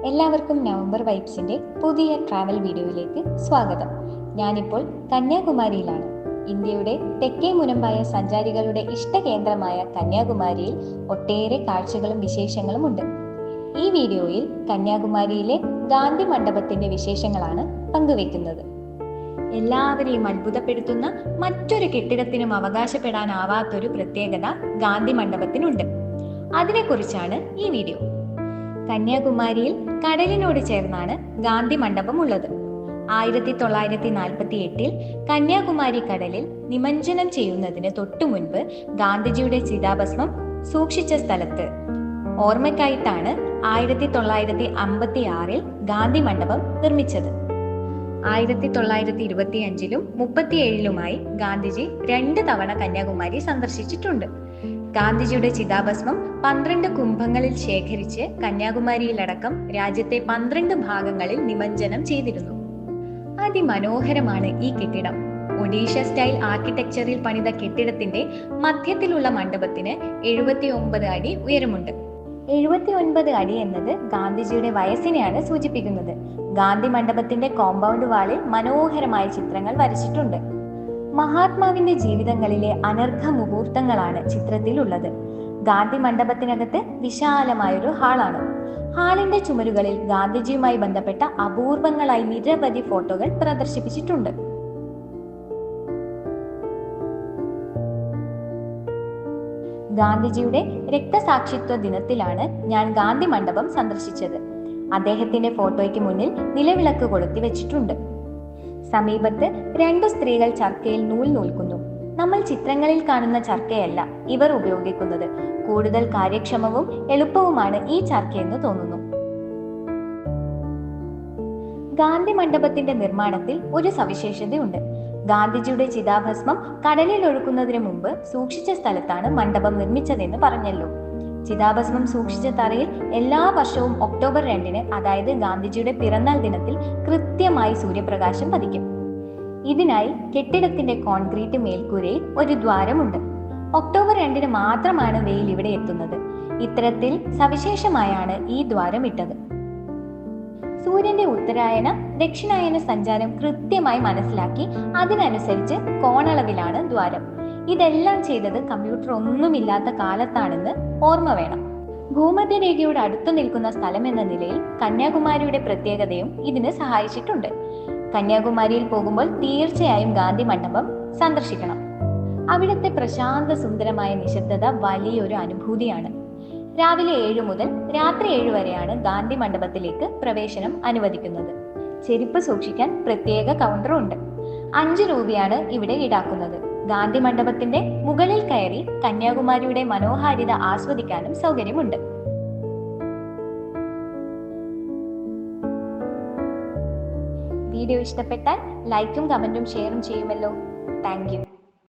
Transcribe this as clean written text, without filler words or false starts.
എല്ലാവർക്കും നവംബർ വൈബ്സിന്റെ പുതിയ ട്രാവൽ വീഡിയോയിലേക്ക് സ്വാഗതം. ഞാനിപ്പോൾ കന്യാകുമാരിയിലാണ്. ഇന്ത്യയുടെ തെക്കേ മുനമ്പായ സഞ്ചാരികളുടെ ഇഷ്ടകേന്ദ്രമായ കന്യാകുമാരിയിൽ ഒട്ടേറെ കാഴ്ചകളും വിശേഷങ്ങളും ഉണ്ട്. ഈ വീഡിയോയിൽ കന്യാകുമാരിയിലെ ഗാന്ധി മണ്ഡപത്തിന്റെ വിശേഷങ്ങളാണ് പങ്കുവെക്കുന്നത്. എല്ലാവരെയും അത്ഭുതപ്പെടുത്തുന്ന മറ്റൊരു കെട്ടിടത്തിനും അവകാശപ്പെടാനാവാത്തൊരു പ്രത്യേകത ഗാന്ധി മണ്ഡപത്തിനുണ്ട്. അതിനെക്കുറിച്ചാണ് ഈ വീഡിയോ. കന്യാകുമാരിയിൽ കടലിനോട് ചേർന്നാണ് ഗാന്ധി മണ്ഡപം ഉള്ളത്. 1948 കന്യാകുമാരി കടലിൽ നിമജ്ജനം ചെയ്യുന്നതിന് തൊട്ടു മുൻപ് ഗാന്ധിജിയുടെ ചിതാഭസ്മം സൂക്ഷിച്ച സ്ഥലത്ത് ഓർമ്മയ്ക്കായിട്ടാണ് 1956 ഗാന്ധി മണ്ഡപം നിർമ്മിച്ചത്. 1925 37 ഗാന്ധിജി 2 തവണ കന്യാകുമാരി സന്ദർശിച്ചിട്ടുണ്ട്. ഗാന്ധിജിയുടെ ചിതാഭസ്മം 12 കുംഭങ്ങളിൽ ശേഖരിച്ച് കന്യാകുമാരിയിലടക്കം രാജ്യത്തെ 12 ഭാഗങ്ങളിൽ നിമജ്ജനം ചെയ്തിരുന്നു. അതിമനോഹരമാണ് ഈ കെട്ടിടം. ഒഡീഷ സ്റ്റൈൽ ആർക്കിടെക്ചറിൽ പണിത കെട്ടിടത്തിന്റെ മധ്യത്തിലുള്ള മണ്ഡപത്തിന് 79 അടി ഉയരമുണ്ട്. 79 അടി എന്നത് ഗാന്ധിജിയുടെ വയസ്സിനെയാണ് സൂചിപ്പിക്കുന്നത്. ഗാന്ധി മണ്ഡപത്തിന്റെ കോമ്പൗണ്ട് വാളിൽ മനോഹരമായ ചിത്രങ്ങൾ വരച്ചിട്ടുണ്ട്. മഹാത്മാവിന്റെ ജീവിതങ്ങളിലെ അനർഘ മുഹൂർത്തങ്ങളാണ് ചിത്രത്തിലുള്ളത്. ഗാന്ധി മണ്ഡപത്തിനകത്ത് വിശാലമായൊരു ഹാളാണ്. ഹാളിന്റെ ചുമരുകളിൽ ഗാന്ധിജിയുമായി ബന്ധപ്പെട്ട അപൂർവങ്ങളായി നിരവധി ഫോട്ടോകൾ പ്രദർശിപ്പിച്ചിട്ടുണ്ട്. ഗാന്ധിജിയുടെ രക്തസാക്ഷിത്വ ദിനത്തിലാണ് ഞാൻ ഗാന്ധി മണ്ഡപം സന്ദർശിച്ചത്. അദ്ദേഹത്തിന്റെ ഫോട്ടോയ്ക്ക് മുന്നിൽ നിലവിളക്ക് കൊളുത്തി വെച്ചിട്ടുണ്ട്. സമീപത്ത് 2 സ്ത്രീകൾ ചർക്കയിൽ നൂൽ നൂൽക്കുന്നു. നമ്മൾ ചിത്രങ്ങളിൽ കാണുന്ന ചർക്കയല്ല ഇവർ ഉപയോഗിക്കുന്നത്. കൂടുതൽ കാര്യക്ഷമവും എളുപ്പവുമാണ് ഈ ചർക്കയെന്ന് തോന്നുന്നു. ഗാന്ധി മണ്ഡപത്തിന്റെ നിർമ്മാണത്തിൽ ഒരു സവിശേഷതയുണ്ട്. ഗാന്ധിജിയുടെ ചിതാഭസ്മം കടലിൽ ഒഴുക്കുന്നതിന് മുമ്പ് സൂക്ഷിച്ച സ്ഥലത്താണ് മണ്ഡപം നിർമ്മിച്ചതെന്ന് പറഞ്ഞല്ലോ. ചിതാഭസ്മം സൂക്ഷിച്ച തറയിൽ എല്ലാ വർഷവും ഒക്ടോബർ 2 അതായത് ഗാന്ധിജിയുടെ പിറന്നാൾ ദിനത്തിൽ കൃത്യമായി സൂര്യപ്രകാശം പതിക്കും. ഇതിനായി കെട്ടിടത്തിന്റെ കോൺക്രീറ്റ് മേൽക്കൂരയിൽ ഒരു ദ്വാരമുണ്ട്. ഒക്ടോബർ 2 മാത്രമാണ് വെയിൽ ഇവിടെ എത്തുന്നത്. ഇത്തരത്തിൽ സവിശേഷമായാണ് ഈ ദ്വാരം ഇട്ടത്. സൂര്യന്റെ ഉത്തരായന ദക്ഷിണായന സഞ്ചാരം കൃത്യമായി മനസ്സിലാക്കി അതിനനുസരിച്ച് കോണളവിലാണ് ദ്വാരം. ഇതെല്ലാം ചെയ്തത് കമ്പ്യൂട്ടർ ഒന്നുമില്ലാത്ത കാലത്താണെന്ന് ഓർമ്മ വേണം. ഭൂമധ്യരേഖയോട് അടുത്തു നിൽക്കുന്ന സ്ഥലം എന്ന നിലയിൽ കന്യാകുമാരിയുടെ പ്രത്യേകതയും ഇതിന് സഹായിച്ചിട്ടുണ്ട്. കന്യാകുമാരിയിൽ പോകുമ്പോൾ തീർച്ചയായും ഗാന്ധി മണ്ഡപം സന്ദർശിക്കണം. അവിടുത്തെ പ്രശാന്ത സുന്ദരമായ നിശബ്ദത വലിയൊരു അനുഭൂതിയാണ്. രാവിലെ 7 മുതൽ രാത്രി 7 വരെയാണ് ഗാന്ധി മണ്ഡപത്തിലേക്ക് പ്രവേശനം അനുവദിക്കുന്നത്. ചെരുപ്പ് സൂക്ഷിക്കാൻ പ്രത്യേക കൗണ്ടറും ഉണ്ട്. 5 രൂപയാണ് ഇവിടെ ഈടാക്കുന്നത്. ഗാന്ധി മണ്ഡപത്തിന്റെ മുകളിൽ കയറി കന്യാകുമാരിയുടെ മനോഹാരിത ആസ്വദിക്കാനും സൗകര്യമുണ്ട്. വീഡിയോ ഇഷ്ടപ്പെട്ടാൽ ലൈക്കും കമന്റും ഷെയറും ചെയ്യുമല്ലോ. Thank you.